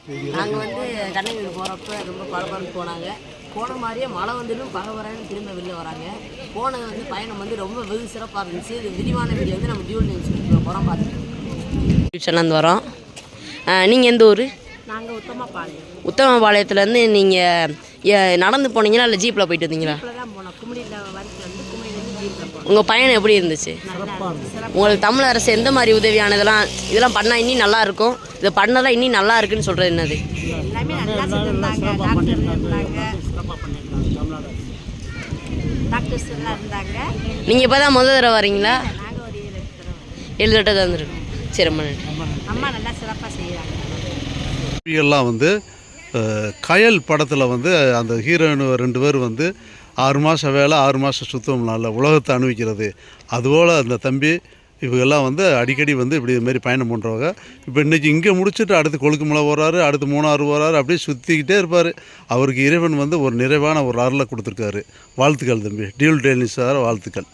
நாங்கள் வந்து கண்ணகிரி போகிறப்ப ரொம்ப பரபரன்னு போனாங்க. போன மாதிரியே மழை வந்துடும் பரபரன்னு திரும்ப வெளில வராங்க. போனது வந்து பயணம் வந்து ரொம்ப வெகு சிறப்பாக இருந்துச்சு. இது விரிவான வீடியோ வந்து நம்ம டியூல் நியூஸ் போகிறோம் பார்த்துட்டு சேனல் வரோம். நீங்கள் எந்த ஊர்? நாங்கள் உத்தமபாளையம். உத்தமபாளையத்துலேருந்து நீங்கள் நடந்து போனீங்களா இல்லை ஜீப்பில் போயிட்டு வந்தீங்களா? ஜீப்பில் தான் போனோம். கும்மிடியில் வரைக்கும் வந்து கும்மிடிலேருந்து ஜீப்பில் போனோம். உங்கள் பயணம் எப்படி இருந்துச்சு? உங்களுக்கு தமிழ் அரசு எந்த மாதிரி உதவியானதெல்லாம் இதெல்லாம் பண்ணால் இன்னும் நல்லாயிருக்கும், இதை பண்ணதான் இன்னும் நல்லா இருக்குன்னு சொல்கிறது என்னது? எல்லாமே நல்லா செஞ்சுருந்தாங்க. டாக்டர் இருந்தாங்க, டாக்டர்ஸ் எல்லாம் இருந்தாங்க. நீங்கள் இப்போ தான் முதல் தடவை வரீங்களா? நாங்கள் ஒரு 7 தடவை தான் வந்துருக்கோம். சரி, ரொம்ப நன்றி. அம்மா நல்லா சிறப்பாக செய்கிறாங்க. எல்லாம் வந்து கயல் படத்தில் வந்து அந்த ஹீரோயின் 2 பேர் வந்து 6 மாதம் வேலை 6 மாதம் சுத்தம் நல்ல உலகத்தை அனுபவிக்கிறது. அதுபோல் அந்த தம்பி இவங்கெல்லாம் வந்து அடிக்கடி வந்து இப்படி இதுமாரி பயணம் பண்ணுறவங்க. இப்போ இன்றைக்கி இங்கே முடிச்சுட்டு அடுத்து கொழுக்குமலை போகிறாரு, அடுத்து மூணாறு போகிறாரு, அப்படியே சுற்றிக்கிட்டே இருப்பார். அவருக்கு இறைவன் வந்து ஒரு நிறைவான ஒரு அருளை கொடுத்துருக்காரு. வாழ்த்துக்கள் தம்பி. டியூல் டெல்லிஸ் சார், வாழ்த்துக்கள்.